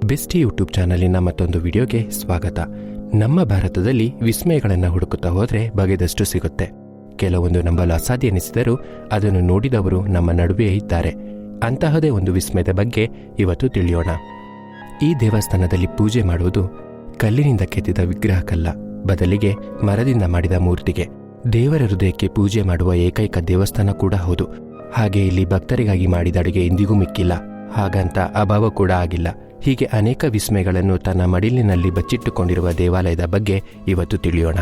Best YouTube ಚಾನಲಿನ ಮತ್ತೊಂದು ವಿಡಿಯೋಗೆ ಸ್ವಾಗತ. ನಮ್ಮ ಭಾರತದಲ್ಲಿ ವಿಸ್ಮಯಗಳನ್ನು ಹುಡುಕುತ್ತಾ ಹೋದರೆ ಬಗೆದಷ್ಟು ಸಿಗುತ್ತೆ. ಕೆಲವೊಂದು ನಂಬಲು ಅಸಾಧ್ಯ ಎನಿಸಿದರೂ ಅದನ್ನು ನೋಡಿದವರು ನಮ್ಮ ನಡುವೆ ಇದ್ದಾರೆ. ಅಂತಹದೇ ಒಂದು ವಿಸ್ಮಯದ ಬಗ್ಗೆ ಇವತ್ತು ತಿಳಿಯೋಣ. ಈ ದೇವಸ್ಥಾನದಲ್ಲಿ ಪೂಜೆ ಮಾಡುವುದು ಕಲ್ಲಿನಿಂದ ಕೆತ್ತಿದ ವಿಗ್ರಹಕ್ಕಲ್ಲ, ಬದಲಿಗೆ ಮರದಿಂದ ಮಾಡಿದ ಮೂರ್ತಿಗೆ. ದೇವರ ಹೃದಯಕ್ಕೆ ಪೂಜೆ ಮಾಡುವ ಏಕೈಕ ದೇವಸ್ಥಾನ ಕೂಡ ಹೌದು. ಹಾಗೆ ಇಲ್ಲಿ ಭಕ್ತರಿಗಾಗಿ ಮಾಡಿದ ಅಡುಗೆ ಎಂದಿಗೂ ಮಿಕ್ಕಿಲ್ಲ, ಹಾಗಂತ ಅಭಾವ ಕೂಡ ಆಗಿಲ್ಲ. ಹೀಗೆ ಅನೇಕ ವಿಸ್ಮಯಗಳನ್ನು ತನ್ನ ಮಡಿಲಿನಲ್ಲಿ ಬಚ್ಚಿಟ್ಟುಕೊಂಡಿರುವ ದೇವಾಲಯದ ಬಗ್ಗೆ ಇವತ್ತು ತಿಳಿಯೋಣ.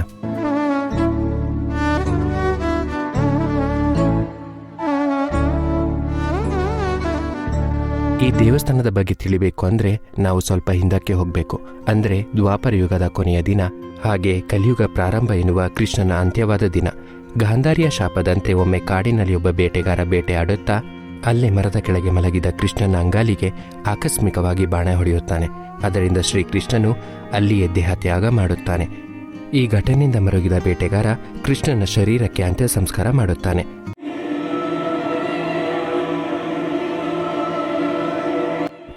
ಈ ದೇವಸ್ಥಾನದ ಬಗ್ಗೆ ತಿಳಿಬೇಕು ಅಂದರೆ ನಾವು ಸ್ವಲ್ಪ ಹಿಂದಕ್ಕೆ ಹೋಗಬೇಕು. ಅಂದರೆ ದ್ವಾಪರ ಯುಗದ ಕೊನೆಯ ದಿನ, ಹಾಗೆ ಕಲಿಯುಗ ಪ್ರಾರಂಭ ಎನ್ನುವ ಕೃಷ್ಣನ ಅಂತ್ಯವಾದ ದಿನ. ಗಾಂಧಾರಿಯ ಶಾಪದಂತೆ ಒಮ್ಮೆ ಕಾಡಿನಲ್ಲಿ ಒಬ್ಬ ಬೇಟೆಗಾರ ಬೇಟೆಯಾಡುತ್ತಾ ಅಲ್ಲೇ ಮರದ ಕೆಳಗೆ ಮಲಗಿದ ಕೃಷ್ಣನ ಅಂಗಾಲಿಗೆ ಆಕಸ್ಮಿಕವಾಗಿ ಬಾಣ ಹೊಡೆಯುತ್ತಾನೆ. ಅದರಿಂದ ಶ್ರೀಕೃಷ್ಣನು ಅಲ್ಲಿಯೇ ದೇಹತ್ಯಾಗ ಮಾಡುತ್ತಾನೆ. ಈ ಘಟನೆಯಿಂದ ಮರುಗಿದ ಬೇಟೆಗಾರ ಕೃಷ್ಣನ ಶರೀರಕ್ಕೆ ಅಂತ್ಯ ಸಂಸ್ಕಾರ ಮಾಡುತ್ತಾನೆ.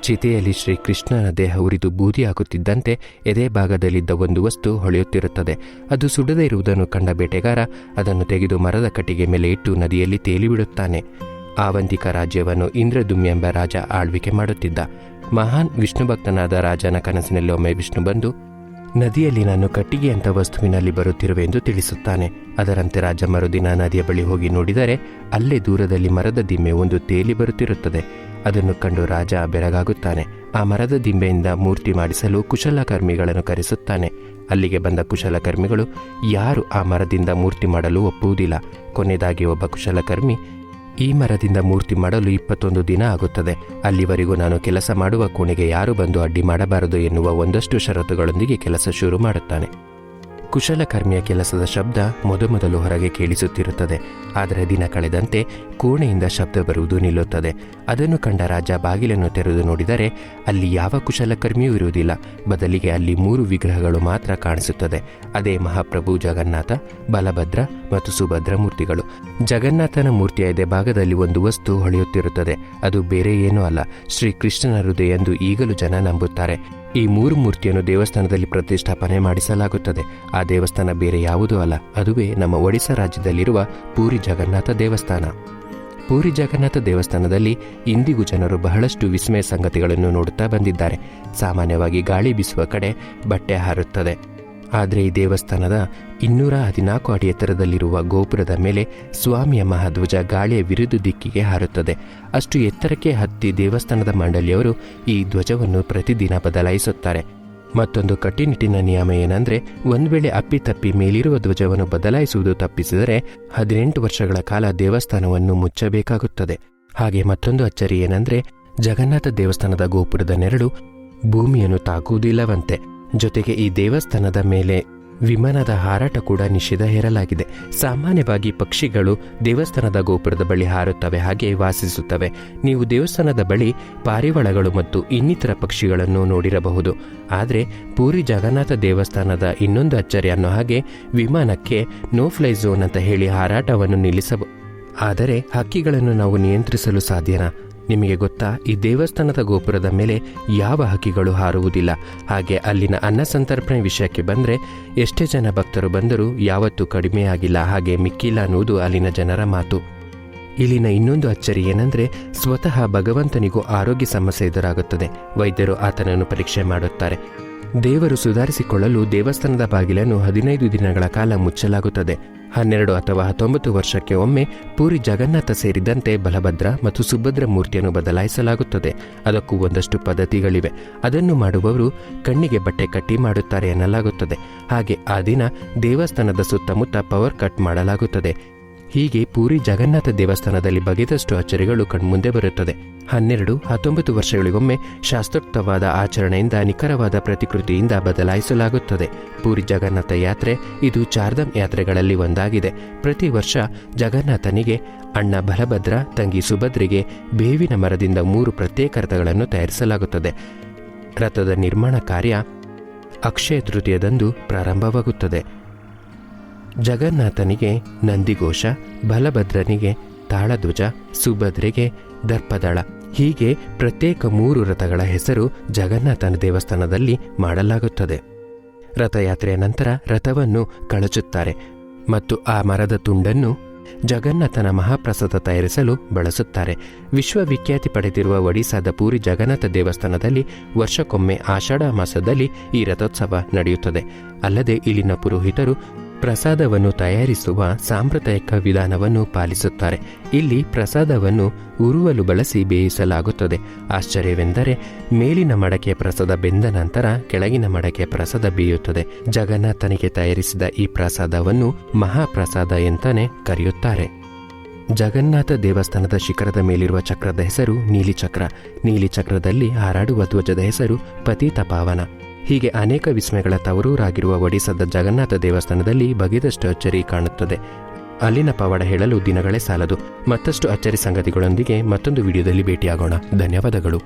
ಚಿತೆಯಲ್ಲಿ ಶ್ರೀಕೃಷ್ಣನ ದೇಹ ಉರಿದು ಬೂದಿಯಾಗುತ್ತಿದ್ದಂತೆ ಎದೆ ಭಾಗದಲ್ಲಿದ್ದ ಒಂದು ವಸ್ತು ಹೊಳೆಯುತ್ತಿರುತ್ತದೆ. ಅದು ಸುಡದೇ ಇರುವುದನ್ನು ಕಂಡ ಬೇಟೆಗಾರ ಅದನ್ನು ತೆಗೆದು ಮರದ ಕಟ್ಟಿಗೆ ಮೇಲೆ ಇಟ್ಟು ನದಿಯಲ್ಲಿ ತೇಲಿಬಿಡುತ್ತಾನೆ. ಆವಂತಿಕ ರಾಜ್ಯವನ್ನು ಇಂದ್ರದುಮ್ಯ ಎಂಬ ರಾಜ ಆಳ್ವಿಕೆ ಮಾಡುತ್ತಿದ್ದ. ಮಹಾನ್ ವಿಷ್ಣು ಭಕ್ತನಾದ ರಾಜನ ಕನಸಿನಲ್ಲಿ ಒಮ್ಮೆ ವಿಷ್ಣು ಬಂದು ನದಿಯಲ್ಲಿ ನಾನು ಕಟ್ಟಿಗೆ ಅಂತ ವಸ್ತುವಿನಲ್ಲಿ ಬರುತ್ತಿರುವೆ ಎಂದು ತಿಳಿಸುತ್ತಾನೆ. ಅದರಂತೆ ರಾಜ ಮರುದಿನ ನದಿಯ ಬಳಿ ಹೋಗಿ ನೋಡಿದರೆ ಅಲ್ಲೇ ದೂರದಲ್ಲಿ ಮರದ ದಿಮ್ಮೆ ಒಂದು ತೇಲಿ ಬರುತ್ತಿರುತ್ತದೆ. ಅದನ್ನು ಕಂಡು ರಾಜ ಬೆರಗಾಗುತ್ತಾನೆ. ಆ ಮರದ ದಿಂಬೆಯಿಂದ ಮೂರ್ತಿ ಮಾಡಿಸಲು ಕುಶಲಕರ್ಮಿಗಳನ್ನು ಕರೆಸುತ್ತಾನೆ. ಅಲ್ಲಿಗೆ ಬಂದ ಕುಶಲಕರ್ಮಿಗಳು ಯಾರು ಆ ಮರದಿಂದ ಮೂರ್ತಿ ಮಾಡಲು ಒಪ್ಪುವುದಿಲ್ಲ. ಕೊನೆಯದಾಗಿ ಒಬ್ಬ ಕುಶಲಕರ್ಮಿ, ಈ ಮರದಿಂದ ಮೂರ್ತಿ ಮಾಡಲು 21 ದಿನ ಆಗುತ್ತದೆ. ಅಲ್ಲಿವರೆಗೂ ನಾನು ಕೆಲಸ ಮಾಡುವ ಕೋಣೆಗೆ ಯಾರು ಬಂದು ಅಡ್ಡಿ ಮಾಡಬಾರದು ಎನ್ನುವ ಒಂದಷ್ಟು ಷರತ್ತುಗಳೊಂದಿಗೆ ಕೆಲಸ ಶುರು ಮಾಡುತ್ತಾನೆ. ಕುಶಲಕರ್ಮಿಯ ಕೆಲಸದ ಶಬ್ದ ಮೊದಲು ಹೊರಗೆ ಕೇಳಿಸುತ್ತಿರುತ್ತದೆ. ಆದರೆ ದಿನ ಕಳೆದಂತೆ ಕೋಣೆಯಿಂದ ಶಬ್ದ ಬರುವುದು ನಿಲ್ಲುತ್ತದೆ. ಅದನ್ನು ಕಂಡ ರಾಜ ಬಾಗಿಲನ್ನು ತೆರೆದು ನೋಡಿದರೆ ಅಲ್ಲಿ ಯಾವ ಕುಶಲಕರ್ಮಿಯೂ ಇರುವುದಿಲ್ಲ. ಬದಲಿಗೆ ಅಲ್ಲಿ 3 ವಿಗ್ರಹಗಳು ಮಾತ್ರ ಕಾಣಿಸುತ್ತದೆ. ಅದೇ ಮಹಾಪ್ರಭು ಜಗನ್ನಾಥ, ಬಲಭದ್ರ ಮತ್ತು ಸುಭದ್ರ ಮೂರ್ತಿಗಳು. ಜಗನ್ನಾಥನ ಮೂರ್ತಿಯ ಎದೆ ಭಾಗದಲ್ಲಿ ಒಂದು ವಸ್ತು ಹೊಳೆಯುತ್ತಿರುತ್ತದೆ. ಅದು ಬೇರೆ ಏನೂ ಅಲ್ಲ, ಶ್ರೀಕೃಷ್ಣನ ಹೃದಯ ಎಂದು ಈಗಲೂ ಜನ ನಂಬುತ್ತಾರೆ. ಈ 3 ಮೂರ್ತಿಯನ್ನು ದೇವಸ್ಥಾನದಲ್ಲಿ ಪ್ರತಿಷ್ಠಾಪನೆ ಮಾಡಿಸಲಾಗುತ್ತದೆ. ಆ ದೇವಸ್ಥಾನ ಬೇರೆ ಯಾವುದೂ ಅಲ್ಲ, ಅದುವೇ ನಮ್ಮ ಒಡಿಶಾ ರಾಜ್ಯದಲ್ಲಿರುವ ಪೂರಿ ಜಗನ್ನಾಥ ದೇವಸ್ಥಾನ. ಪೂರಿ ಜಗನ್ನಾಥ ದೇವಸ್ಥಾನದಲ್ಲಿ ಇಂದಿಗೂ ಜನರು ಬಹಳಷ್ಟು ವಿಸ್ಮಯ ಸಂಗತಿಗಳನ್ನು ನೋಡುತ್ತಾ ಬಂದಿದ್ದಾರೆ. ಸಾಮಾನ್ಯವಾಗಿ ಗಾಳಿ ಬೀಸುವ ಕಡೆ ಬಟ್ಟೆ ಹಾರುತ್ತದೆ. ಆದರೆ ಈ ದೇವಸ್ಥಾನದ 214 ಅಡಿ ಎತ್ತರದಲ್ಲಿರುವ ಗೋಪುರದ ಮೇಲೆ ಸ್ವಾಮಿಯ ಮಹಾಧ್ವಜ ಗಾಳಿಯ ವಿರುದ್ಧ ದಿಕ್ಕಿಗೆ ಹಾರುತ್ತದೆ. ಅಷ್ಟು ಎತ್ತರಕ್ಕೆ ಹತ್ತಿ ದೇವಸ್ಥಾನದ ಮಂಡಳಿಯವರು ಈ ಧ್ವಜವನ್ನು ಪ್ರತಿದಿನ ಬದಲಾಯಿಸುತ್ತಾರೆ. ಮತ್ತೊಂದು ಕಟ್ಟುನಿಟ್ಟಿನ ನಿಯಮ ಏನಂದರೆ, ಒಂದು ವೇಳೆ ಅಪ್ಪಿತಪ್ಪಿ ಮೇಲಿರುವ ಧ್ವಜವನ್ನು ಬದಲಾಯಿಸುವುದು ತಪ್ಪಿಸಿದರೆ 18 ವರ್ಷಗಳ ಕಾಲ ದೇವಸ್ಥಾನವನ್ನು ಮುಚ್ಚಬೇಕಾಗುತ್ತದೆ. ಹಾಗೆ ಮತ್ತೊಂದು ಅಚ್ಚರಿ ಏನಂದರೆ, ಜಗನ್ನಾಥ ದೇವಸ್ಥಾನದ ಗೋಪುರದ ನೆರಳು ಭೂಮಿಯನ್ನು ತಾಕುವುದಿಲ್ಲವಂತೆ. ಜೊತೆಗೆ ಈ ದೇವಸ್ಥಾನದ ಮೇಲೆ ವಿಮಾನದ ಹಾರಾಟ ಕೂಡ ನಿಷೇಧ ಹೇರಲಾಗಿದೆ. ಸಾಮಾನ್ಯವಾಗಿ ಪಕ್ಷಿಗಳು ದೇವಸ್ಥಾನದ ಗೋಪುರದ ಬಳಿ ಹಾರುತ್ತವೆ, ಹಾಗೆ ವಾಸಿಸುತ್ತವೆ. ನೀವು ದೇವಸ್ಥಾನದ ಬಳಿ ಪಾರಿವಾಳಗಳು ಮತ್ತು ಇನ್ನಿತರ ಪಕ್ಷಿಗಳನ್ನು ನೋಡಿರಬಹುದು. ಆದರೆ ಪೂರಿ ಜಗನ್ನಾಥ ದೇವಸ್ಥಾನದ ಇನ್ನೊಂದು ಅಚ್ಚರಿ ಅನ್ನೋ ಹಾಗೆ ವಿಮಾನಕ್ಕೆ ನೋ ಫ್ಲೈ ಝೋನ್ ಅಂತ ಹೇಳಿ ಹಾರಾಟವನ್ನು ನಿಲ್ಲಿಸಬಹುದು. ಆದರೆ ಹಕ್ಕಿಗಳನ್ನು ನಾವು ನಿಯಂತ್ರಿಸಲು ಸಾಧ್ಯನಾ? ನಿಮಗೆ ಗೊತ್ತಾ, ಈ ದೇವಸ್ಥಾನದ ಗೋಪುರದ ಮೇಲೆ ಯಾವ ಹಕ್ಕಿಗಳು ಹಾರುವುದಿಲ್ಲ. ಹಾಗೆ ಅಲ್ಲಿನ ಅನ್ನ ಸಂತರ್ಪಣೆ ವಿಷಯಕ್ಕೆ ಬಂದರೆ ಎಷ್ಟೇ ಜನ ಭಕ್ತರು ಬಂದರೂ ಯಾವತ್ತೂ ಕಡಿಮೆಯಾಗಿಲ್ಲ, ಹಾಗೆ ಮಿಕ್ಕಿಲ್ಲ ಅನ್ನುವುದು ಅಲ್ಲಿನ ಜನರ ಮಾತು. ಇಲ್ಲಿನ ಇನ್ನೊಂದು ಅಚ್ಚರಿ ಏನಂದರೆ, ಸ್ವತಃ ಭಗವಂತನಿಗೂ ಆರೋಗ್ಯ ಸಮಸ್ಯೆ ಎದುರಾಗುತ್ತದೆ. ವೈದ್ಯರು ಆತನನ್ನು ಪರೀಕ್ಷೆ ಮಾಡುತ್ತಾರೆ. ದೇವರು ಸುಧಾರಿಸಿಕೊಳ್ಳಲು ದೇವಸ್ಥಾನದ ಬಾಗಿಲನ್ನು 15 ದಿನಗಳ ಕಾಲ ಮುಚ್ಚಲಾಗುತ್ತದೆ. 12 ಅಥವಾ 19 ವರ್ಷಕ್ಕೆ ಒಮ್ಮೆ ಪೂರಿ ಜಗನ್ನಾಥ ಸೇರಿದಂತೆ ಬಲಭದ್ರ ಮತ್ತು ಸುಭದ್ರ ಮೂರ್ತಿಯನ್ನು ಬದಲಾಯಿಸಲಾಗುತ್ತದೆ. ಅದಕ್ಕೂ ಒಂದಷ್ಟು ಪದ್ಧತಿಗಳಿವೆ. ಅದನ್ನು ಮಾಡುವವರು ಕಣ್ಣಿಗೆ ಬಟ್ಟೆ ಕಟ್ಟಿ ಮಾಡುತ್ತಾರೆ ಎನ್ನಲಾಗುತ್ತದೆ. ಹಾಗೆ ಆ ದಿನ ದೇವಸ್ಥಾನದ ಸುತ್ತಮುತ್ತ ಪವರ್ ಕಟ್ ಮಾಡಲಾಗುತ್ತದೆ. ಹೀಗೆ ಪೂರಿ ಜಗನ್ನಾಥ ದೇವಸ್ಥಾನದಲ್ಲಿ ಬಗೆದಷ್ಟು ಅಚ್ಚರಿಗಳು ಕಣ್ಮುಂದೆ ಬರುತ್ತದೆ. 12-19 ವರ್ಷಗಳಿಗೊಮ್ಮೆ ಶಾಸ್ತ್ರೋಕ್ತವಾದ ಆಚರಣೆಯಿಂದ ನಿಖರವಾದ ಪ್ರತಿಕೃತಿಯಿಂದ ಬದಲಾಯಿಸಲಾಗುತ್ತದೆ. ಪೂರಿ ಜಗನ್ನಾಥ ಯಾತ್ರೆ ಇದು ಚಾರ್ಧಾಮ್ ಯಾತ್ರೆಗಳಲ್ಲಿ ಒಂದಾಗಿದೆ. ಪ್ರತಿ ವರ್ಷ ಜಗನ್ನಾಥನಿಗೆ ಅಣ್ಣ ಬಲಭದ್ರ, ತಂಗಿ ಸುಭದ್ರಿಗೆ ಬೇವಿನ ಮರದಿಂದ 3 ಪ್ರತ್ಯೇಕ ರಥಗಳನ್ನು ತಯಾರಿಸಲಾಗುತ್ತದೆ. ರಥದ ನಿರ್ಮಾಣ ಕಾರ್ಯ ಅಕ್ಷಯ ತೃತೀಯದಂದು ಪ್ರಾರಂಭವಾಗುತ್ತದೆ. ಜಗನ್ನಾಥನಿಗೆ ನಂದಿಘೋಷ, ಬಲಭದ್ರನಿಗೆ ತಾಳಧ್ವಜ, ಸುಭದ್ರೆಗೆ ದರ್ಪದಳ ಹೀಗೆ ಪ್ರತ್ಯೇಕ 3 ರಥಗಳ ಹೆಸರು ಜಗನ್ನಾಥನ ದೇವಸ್ಥಾನದಲ್ಲಿ ಮಾಡಲಾಗುತ್ತದೆ. ರಥಯಾತ್ರೆಯ ನಂತರ ರಥವನ್ನು ಕಳಚುತ್ತಾರೆ ಮತ್ತು ಆ ಮರದ ತುಂಡನ್ನು ಜಗನ್ನಾಥನ ಮಹಾಪ್ರಸಾದ ತಯಾರಿಸಲು ಬಳಸುತ್ತಾರೆ. ವಿಶ್ವವಿಖ್ಯಾತಿ ಪಡೆದಿರುವ ಒಡಿಶಾದ ಪೂರಿ ಜಗನ್ನಾಥ ದೇವಸ್ಥಾನದಲ್ಲಿ ವರ್ಷಕ್ಕೊಮ್ಮೆ ಆಷಾಢ ಮಾಸದಲ್ಲಿ ಈ ರಥೋತ್ಸವ ನಡೆಯುತ್ತದೆ. ಅಲ್ಲದೆ ಇಲ್ಲಿನ ಪುರೋಹಿತರು ಪ್ರಸಾದವನ್ನು ತಯಾರಿಸುವ ಸಾಂಪ್ರದಾಯಿಕ ವಿಧಾನವನ್ನು ಪಾಲಿಸುತ್ತಾರೆ. ಇಲ್ಲಿ ಪ್ರಸಾದವನ್ನು ಉರುವಲು ಬಳಸಿ ಬೇಯಿಸಲಾಗುತ್ತದೆ. ಆಶ್ಚರ್ಯವೆಂದರೆ ಮೇಲಿನ ಮಡಕೆಯ ಪ್ರಸಾದ ಬೆಂದ ನಂತರ ಕೆಳಗಿನ ಮಡಕೆಯ ಪ್ರಸಾದ ಬೇಯುತ್ತದೆ. ಜಗನ್ನಾಥನಿಗೆ ತಯಾರಿಸಿದ ಈ ಪ್ರಸಾದವನ್ನು ಮಹಾಪ್ರಸಾದ ಎಂತಾನೆ ಕರೆಯುತ್ತಾರೆ. ಜಗನ್ನಾಥ ದೇವಸ್ಥಾನದ ಶಿಖರದ ಮೇಲಿರುವ ಚಕ್ರದ ಹೆಸರು ನೀಲಿಚಕ್ರ. ನೀಲಿಚಕ್ರದಲ್ಲಿ ಹಾರಾಡುವ ಧ್ವಜದ ಹೆಸರು ಪತಿತ ಪಾವನ. ಹೀಗೆ ಅನೇಕ ವಿಸ್ಮಯಗಳ ತವರೂರಾಗಿರುವ ಒಡಿಶಾದ ಜಗನ್ನಾಥ ದೇವಸ್ಥಾನದಲ್ಲಿ ಬಗೆದಷ್ಟು ಅಚ್ಚರಿ ಕಾಣುತ್ತದೆ. ಅಲ್ಲಿನ ಪವಾಡ ಹೇಳಲು ದಿನಗಳೇ ಸಾಲದು. ಮತ್ತಷ್ಟು ಅಚ್ಚರಿ ಸಂಗತಿಗಳೊಂದಿಗೆ ಮತ್ತೊಂದು ವಿಡಿಯೋದಲ್ಲಿ ಭೇಟಿಯಾಗೋಣ. ಧನ್ಯವಾದಗಳು.